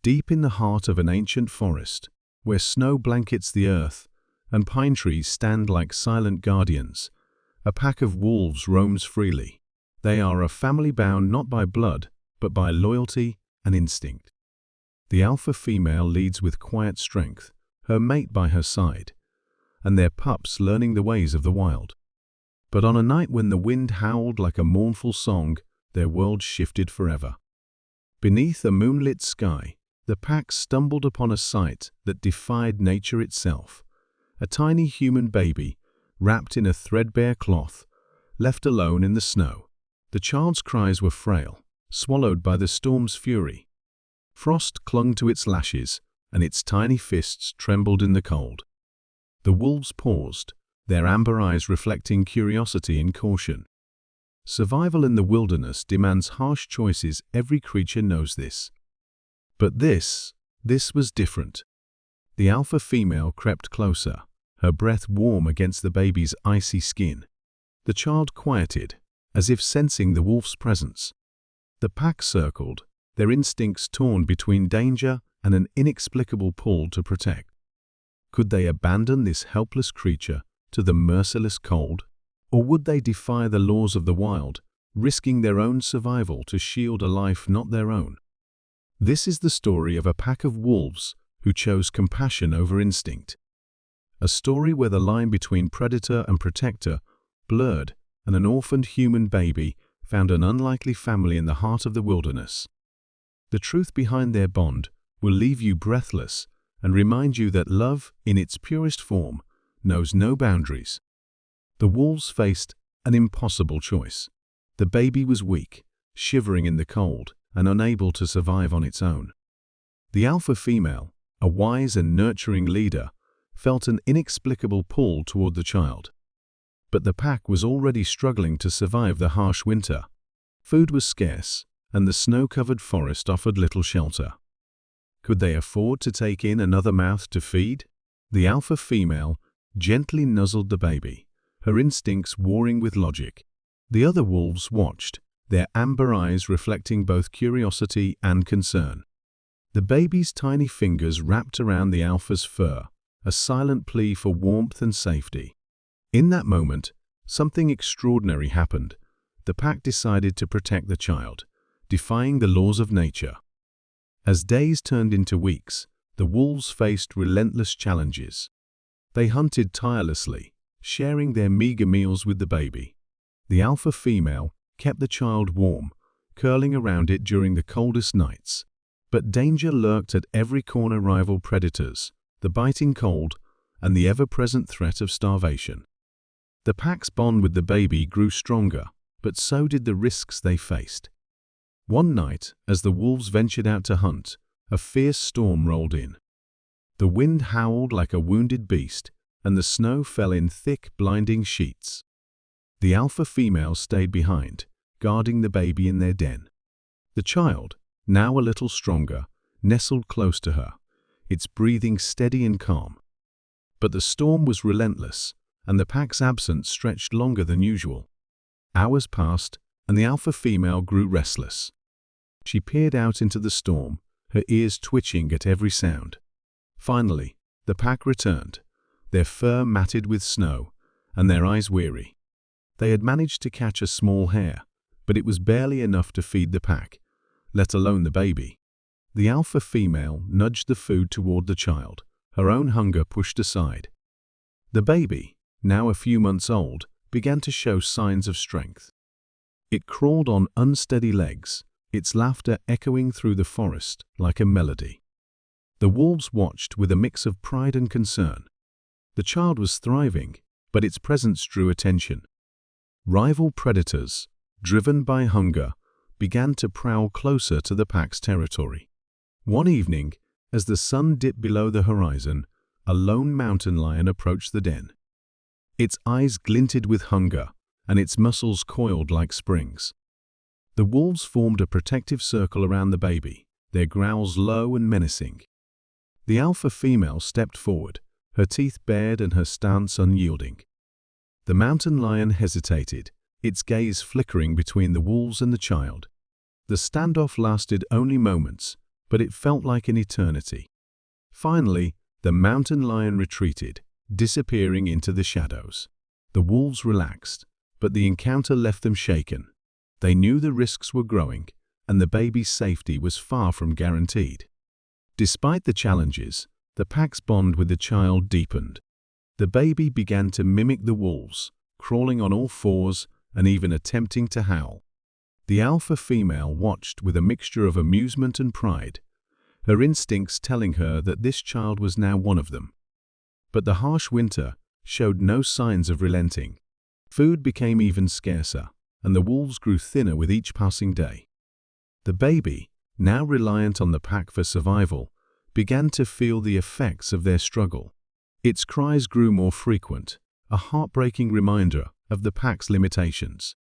Deep in the heart of an ancient forest, where snow blankets the earth and pine trees stand like silent guardians, a pack of wolves roams freely. They are a family bound not by blood, but by loyalty and instinct. The alpha female leads with quiet strength, her mate by her side, and their pups learning the ways of the wild. But on a night when the wind howled like a mournful song, their world shifted forever. Beneath a moonlit sky, the pack stumbled upon a sight that defied nature itself. A tiny human baby, wrapped in a threadbare cloth, left alone in the snow. The child's cries were frail, swallowed by the storm's fury. Frost clung to its lashes, and its tiny fists trembled in the cold. The wolves paused, their amber eyes reflecting curiosity and caution. Survival in the wilderness demands harsh choices, every creature knows this. But this was different. The alpha female crept closer, her breath warm against the baby's icy skin. The child quieted, as if sensing the wolf's presence. The pack circled, their instincts torn between danger and an inexplicable pull to protect. Could they abandon this helpless creature to the merciless cold, or would they defy the laws of the wild, risking their own survival to shield a life not their own? This is the story of a pack of wolves who chose compassion over instinct. A story where the line between predator and protector blurred, and an orphaned human baby found an unlikely family in the heart of the wilderness. The truth behind their bond will leave you breathless and remind you that love, in its purest form, knows no boundaries. The wolves faced an impossible choice. The baby was weak, shivering in the cold, and unable to survive on its own. The alpha female, a wise and nurturing leader, felt an inexplicable pull toward the child. But the pack was already struggling to survive the harsh winter. Food was scarce, and the snow-covered forest offered little shelter. Could they afford to take in another mouth to feed? The alpha female gently nuzzled the baby, her instincts warring with logic. The other wolves watched, their amber eyes reflecting both curiosity and concern. The baby's tiny fingers wrapped around the alpha's fur, a silent plea for warmth and safety. In that moment, something extraordinary happened. The pack decided to protect the child, defying the laws of nature. As days turned into weeks, the wolves faced relentless challenges. They hunted tirelessly, sharing their meager meals with the baby. The alpha female kept the child warm, curling around it during the coldest nights. But danger lurked at every corner: rival predators, the biting cold, and the ever-present threat of starvation. The pack's bond with the baby grew stronger, but so did the risks they faced. One night, as the wolves ventured out to hunt, a fierce storm rolled in. The wind howled like a wounded beast, and the snow fell in thick, blinding sheets. The alpha female stayed behind, guarding the baby in their den. The child, now a little stronger, nestled close to her, its breathing steady and calm. But the storm was relentless, and the pack's absence stretched longer than usual. Hours passed, and the alpha female grew restless. She peered out into the storm, her ears twitching at every sound. Finally, the pack returned, their fur matted with snow, and their eyes weary. They had managed to catch a small hare, but it was barely enough to feed the pack, let alone the baby. The alpha female nudged the food toward the child, her own hunger pushed aside. The baby, now a few months old, began to show signs of strength. It crawled on unsteady legs, its laughter echoing through the forest like a melody. The wolves watched with a mix of pride and concern. The child was thriving, but its presence drew attention. Rival predators, driven by hunger, began to prowl closer to the pack's territory. One evening, as the sun dipped below the horizon, a lone mountain lion approached the den. Its eyes glinted with hunger, and its muscles coiled like springs. The wolves formed a protective circle around the baby, their growls low and menacing. The alpha female stepped forward, her teeth bared and her stance unyielding. The mountain lion hesitated, its gaze flickering between the wolves and the child. The standoff lasted only moments, but it felt like an eternity. Finally, the mountain lion retreated, disappearing into the shadows. The wolves relaxed, but the encounter left them shaken. They knew the risks were growing, and the baby's safety was far from guaranteed. Despite the challenges, the pack's bond with the child deepened. The baby began to mimic the wolves, crawling on all fours and even attempting to howl. The alpha female watched with a mixture of amusement and pride, her instincts telling her that this child was now one of them. But the harsh winter showed no signs of relenting. Food became even scarcer, and the wolves grew thinner with each passing day. The baby, now reliant on the pack for survival, began to feel the effects of their struggle. Its cries grew more frequent, a heartbreaking reminder of the pack's limitations.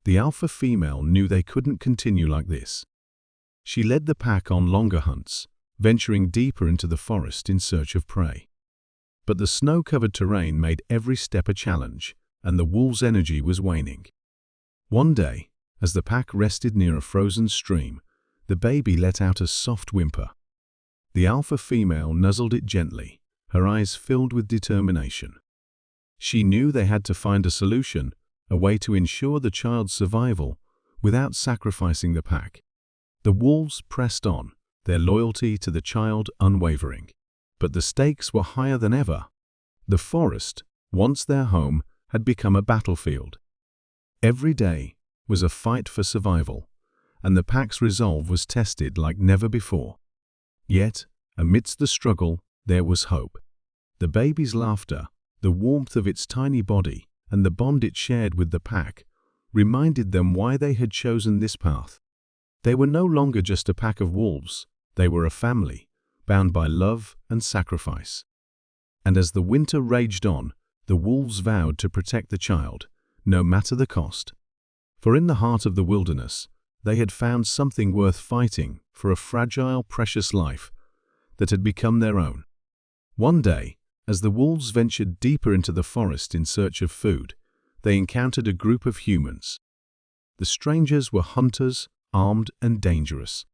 The alpha female knew they couldn't continue like this. She led the pack on longer hunts, venturing deeper into the forest in search of prey. But the snow-covered terrain made every step a challenge, and the wolves' energy was waning. One day, as the pack rested near a frozen stream, the baby let out a soft whimper. The alpha female nuzzled it gently, her eyes filled with determination. She knew they had to find a solution, a way to ensure the child's survival without sacrificing the pack. The wolves pressed on, their loyalty to the child unwavering. But the stakes were higher than ever. The forest, once their home, had become a battlefield. Every day was a fight for survival, and the pack's resolve was tested like never before. Yet, amidst the struggle, there was hope. The baby's laughter, the warmth of its tiny body, and the bond it shared with the pack reminded them why they had chosen this path. They were no longer just a pack of wolves, they were a family, bound by love and sacrifice. And as the winter raged on, the wolves vowed to protect the child, no matter the cost. For in the heart of the wilderness, they had found something worth fighting for, a fragile, precious life that had become their own. One day, as the wolves ventured deeper into the forest in search of food, they encountered a group of humans. The strangers were hunters, armed and dangerous.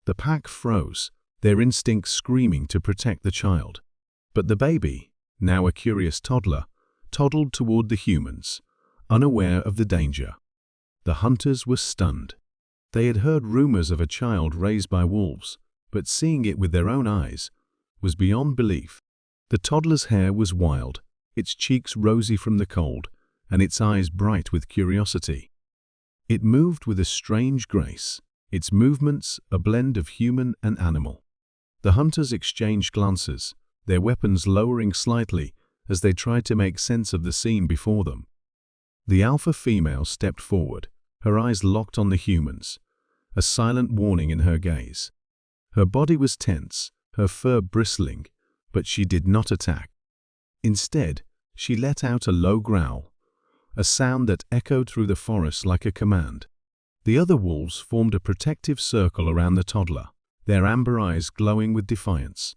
The pack froze, their instincts screaming to protect the child. But the baby, now a curious toddler, toddled toward the humans, unaware of the danger. The hunters were stunned. They had heard rumors of a child raised by wolves, but seeing it with their own eyes was beyond belief. The toddler's hair was wild, its cheeks rosy from the cold, and its eyes bright with curiosity. It moved with a strange grace, its movements a blend of human and animal. The hunters exchanged glances, their weapons lowering slightly as they tried to make sense of the scene before them. The alpha female stepped forward, her eyes locked on the humans, a silent warning in her gaze. Her body was tense, her fur bristling, but she did not attack. Instead, she let out a low growl, a sound that echoed through the forest like a command. The other wolves formed a protective circle around the toddler, their amber eyes glowing with defiance.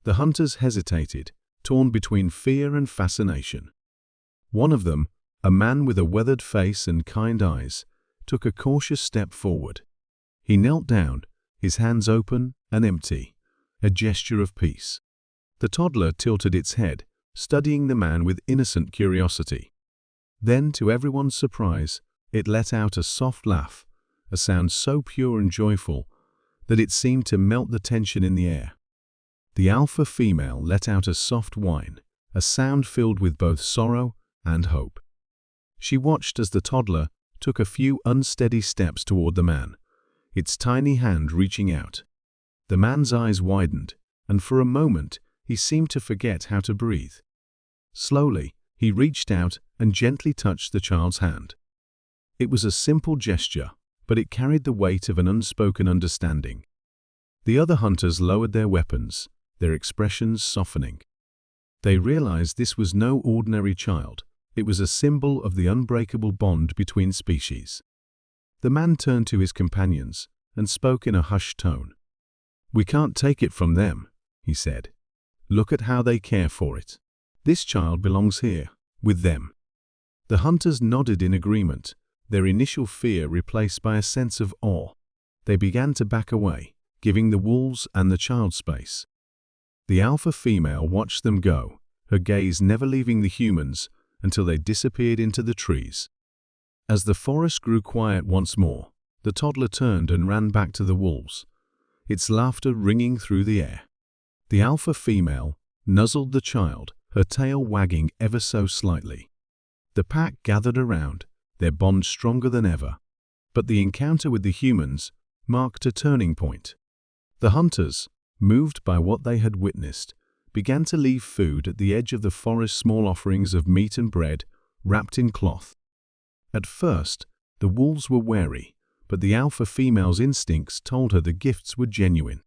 The hunters hesitated, torn between fear and fascination. One of them, a man with a weathered face and kind eyes, took a cautious step forward. He knelt down, his hands open and empty, a gesture of peace. The toddler tilted its head, studying the man with innocent curiosity. Then, to everyone's surprise, it let out a soft laugh, a sound so pure and joyful that it seemed to melt the tension in the air. The alpha female let out a soft whine, a sound filled with both sorrow and hope. She watched as the toddler took a few unsteady steps toward the man, its tiny hand reaching out. The man's eyes widened, and for a moment he seemed to forget how to breathe. Slowly, he reached out and gently touched the child's hand. It was a simple gesture, but it carried the weight of an unspoken understanding. The other hunters lowered their weapons, their expressions softening. They realized this was no ordinary child. It was a symbol of the unbreakable bond between species. The man turned to his companions and spoke in a hushed tone. "We can't take it from them," he said. "Look at how they care for it. This child belongs here, with them." The hunters nodded in agreement, their initial fear replaced by a sense of awe. They began to back away, giving the wolves and the child space. The alpha female watched them go, her gaze never leaving the humans until they disappeared into the trees. As the forest grew quiet once more, the toddler turned and ran back to the wolves, its laughter ringing through the air. The alpha female nuzzled the child, her tail wagging ever so slightly. The pack gathered around, their bond stronger than ever. But the encounter with the humans marked a turning point. The hunters, moved by what they had witnessed, began to leave food at the edge of the forest, small offerings of meat and bread wrapped in cloth. At first, the wolves were wary, but the alpha female's instincts told her the gifts were genuine.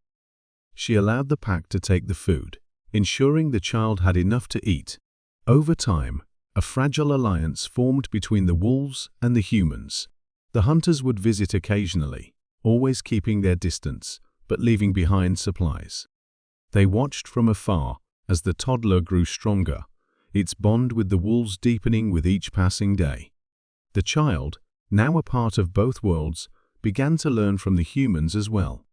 She allowed the pack to take the food, ensuring the child had enough to eat. Over time, a fragile alliance formed between the wolves and the humans. The hunters would visit occasionally, always keeping their distance, but leaving behind supplies. They watched from afar as the toddler grew stronger, its bond with the wolves deepening with each passing day. The child, now a part of both worlds, began to learn from the humans as well.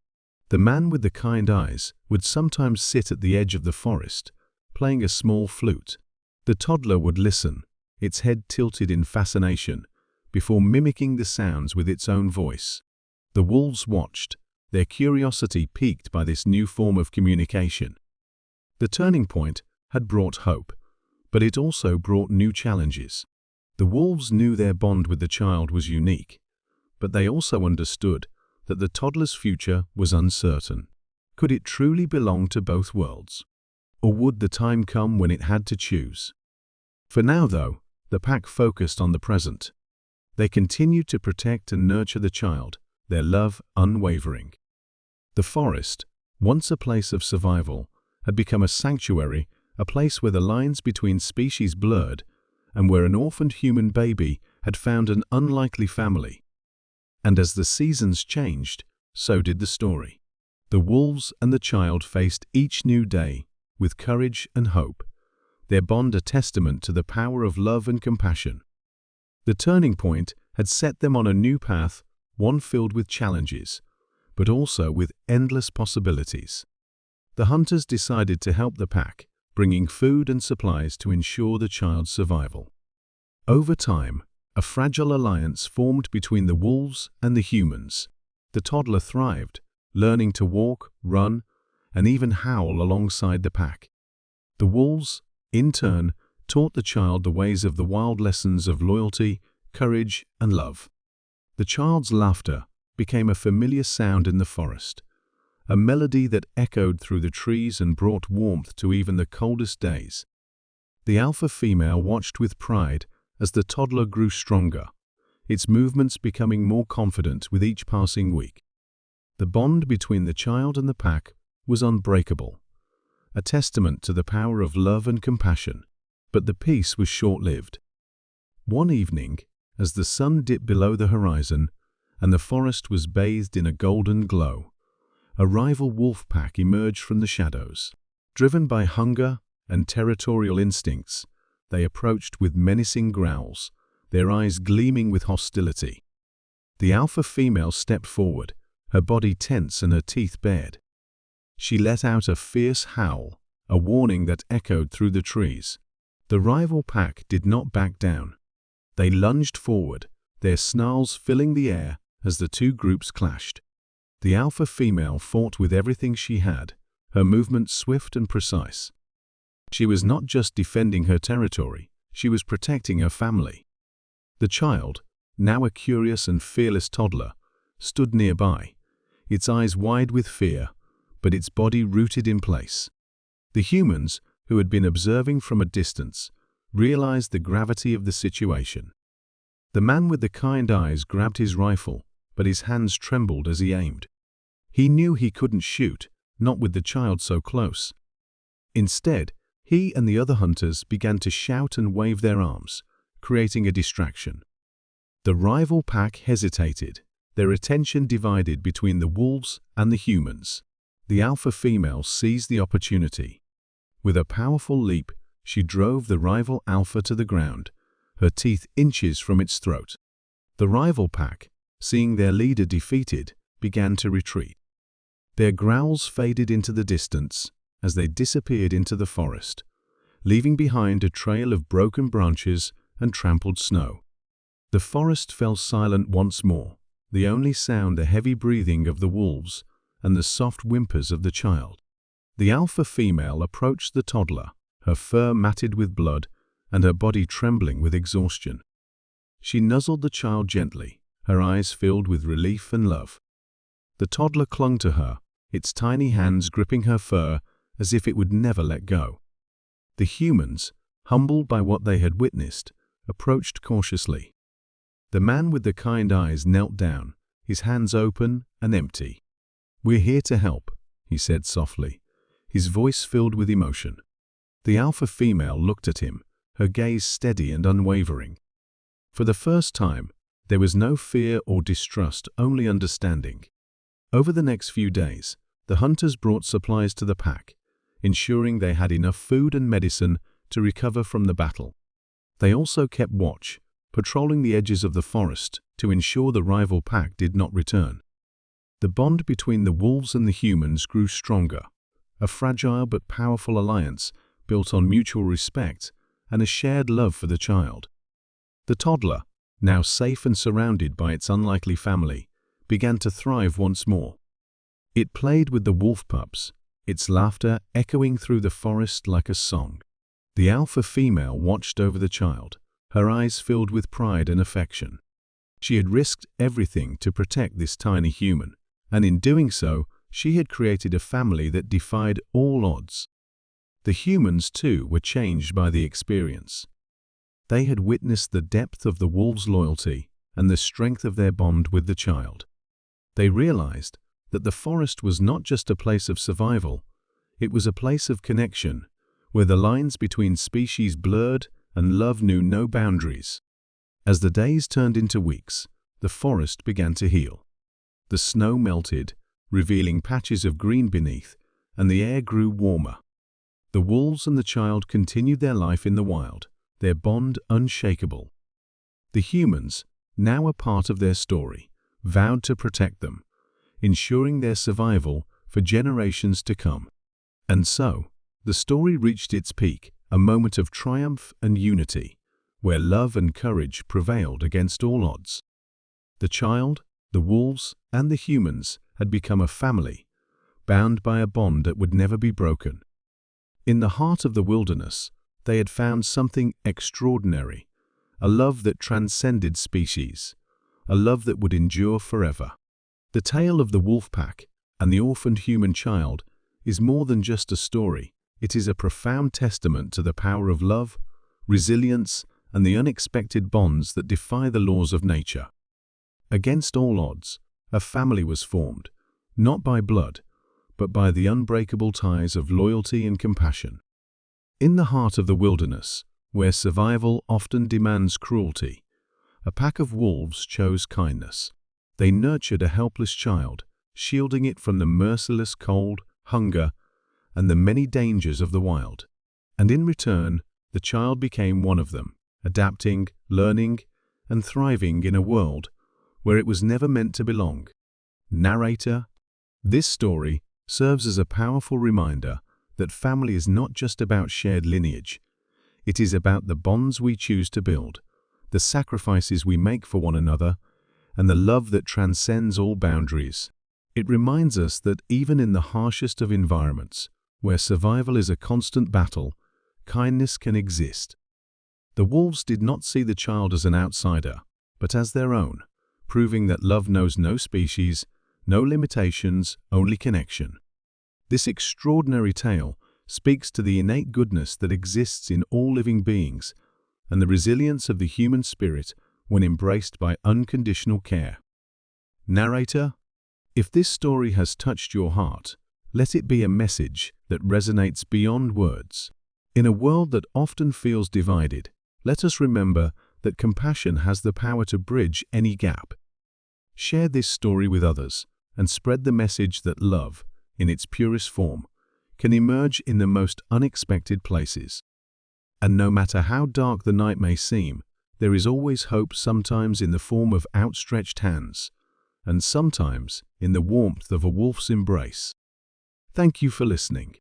The man with the kind eyes would sometimes sit at the edge of the forest, playing a small flute. The toddler would listen, its head tilted in fascination, before mimicking the sounds with its own voice. The wolves watched, their curiosity piqued by this new form of communication. The turning point had brought hope, but it also brought new challenges. The wolves knew their bond with the child was unique, but they also understood that the toddler's future was uncertain. Could it truly belong to both worlds? Or would the time come when it had to choose? For now, though, the pack focused on the present. They continued to protect and nurture the child, their love unwavering. The forest, once a place of survival, had become a sanctuary, a place where the lines between species blurred, and where an orphaned human baby had found an unlikely family. And as the seasons changed, so did the story. The wolves and the child faced each new day with courage and hope, their bond a testament to the power of love and compassion. The turning point had set them on a new path, one filled with challenges, but also with endless possibilities. The hunters decided to help the pack, bringing food and supplies to ensure the child's survival. Over time, a fragile alliance formed between the wolves and the humans. The toddler thrived, learning to walk, run, and even howl alongside the pack. The wolves, in turn, taught the child the ways of the wild, lessons of loyalty, courage, and love. The child's laughter became a familiar sound in the forest, a melody that echoed through the trees and brought warmth to even the coldest days. The alpha female watched with pride as the toddler grew stronger, its movements becoming more confident with each passing week. The bond between the child and the pack was unbreakable, a testament to the power of love and compassion. But the peace was short-lived. One evening, as the sun dipped below the horizon and the forest was bathed in a golden glow, a rival wolf pack emerged from the shadows. Driven by hunger and territorial instincts, they approached with menacing growls, their eyes gleaming with hostility. The alpha female stepped forward, her body tense and her teeth bared. She let out a fierce howl, a warning that echoed through the trees. The rival pack did not back down. They lunged forward, their snarls filling the air as the two groups clashed. The alpha female fought with everything she had, her movements swift and precise. She was not just defending her territory, she was protecting her family. The child, now a curious and fearless toddler, stood nearby, its eyes wide with fear, but its body rooted in place. The humans, who had been observing from a distance, realized the gravity of the situation. The man with the kind eyes grabbed his rifle, but his hands trembled as he aimed. He knew he couldn't shoot, not with the child so close. Instead, he and the other hunters began to shout and wave their arms, creating a distraction. The rival pack hesitated, their attention divided between the wolves and the humans. The alpha female seized the opportunity. With a powerful leap, she drove the rival alpha to the ground, her teeth inches from its throat. The rival pack, seeing their leader defeated, began to retreat. Their growls faded into the distance as they disappeared into the forest, leaving behind a trail of broken branches and trampled snow. The forest fell silent once more, the only sound the heavy breathing of the wolves and the soft whimpers of the child. The alpha female approached the toddler, her fur matted with blood and her body trembling with exhaustion. She nuzzled the child gently, her eyes filled with relief and love. The toddler clung to her, its tiny hands gripping her fur as if it would never let go. The humans, humbled by what they had witnessed, approached cautiously. The man with the kind eyes knelt down, his hands open and empty. "We're here to help," he said softly, his voice filled with emotion. The alpha female looked at him, her gaze steady and unwavering. For the first time, there was no fear or distrust, only understanding. Over the next few days, the hunters brought supplies to the pack, ensuring they had enough food and medicine to recover from the battle. They also kept watch, patrolling the edges of the forest to ensure the rival pack did not return. The bond between the wolves and the humans grew stronger, a fragile but powerful alliance built on mutual respect and a shared love for the child. The toddler, now safe and surrounded by its unlikely family, began to thrive once more. It played with the wolf pups, its laughter echoing through the forest like a song. The alpha female watched over the child, her eyes filled with pride and affection. She had risked everything to protect this tiny human, and in doing so, she had created a family that defied all odds. The humans, too, were changed by the experience. They had witnessed the depth of the wolves' loyalty and the strength of their bond with the child. They realized that the forest was not just a place of survival, it was a place of connection, where the lines between species blurred and love knew no boundaries. As the days turned into weeks, the forest began to heal. The snow melted, revealing patches of green beneath, and the air grew warmer. The wolves and the child continued their life in the wild, their bond unshakable. The humans, now a part of their story, vowed to protect them, ensuring their survival for generations to come. And so, the story reached its peak, a moment of triumph and unity, where love and courage prevailed against all odds. The child, the wolves, and the humans had become a family, bound by a bond that would never be broken. In the heart of the wilderness, they had found something extraordinary, a love that transcended species, a love that would endure forever. The tale of the wolf pack and the orphaned human child is more than just a story. It is a profound testament to the power of love, resilience, and the unexpected bonds that defy the laws of nature. Against all odds, a family was formed, not by blood, but by the unbreakable ties of loyalty and compassion. In the heart of the wilderness, where survival often demands cruelty, a pack of wolves chose kindness. They nurtured a helpless child, shielding it from the merciless cold, hunger, and the many dangers of the wild. And in return, the child became one of them, adapting, learning, and thriving in a world where it was never meant to belong. Narrator: this story serves as a powerful reminder that family is not just about shared lineage. It is about the bonds we choose to build, the sacrifices we make for one another, and the love that transcends all boundaries. It reminds us that even in the harshest of environments, where survival is a constant battle, kindness can exist. The wolves did not see the child as an outsider, but as their own, proving that love knows no species, no limitations, only connection. This extraordinary tale speaks to the innate goodness that exists in all living beings and the resilience of the human spirit when embraced by unconditional care. Narrator: if this story has touched your heart, let it be a message that resonates beyond words. In a world that often feels divided, let us remember that compassion has the power to bridge any gap. Share this story with others and spread the message that love, in its purest form, can emerge in the most unexpected places. And no matter how dark the night may seem, there is always hope, sometimes in the form of outstretched hands. and sometimes in the warmth of a wolf's embrace. Thank you for listening.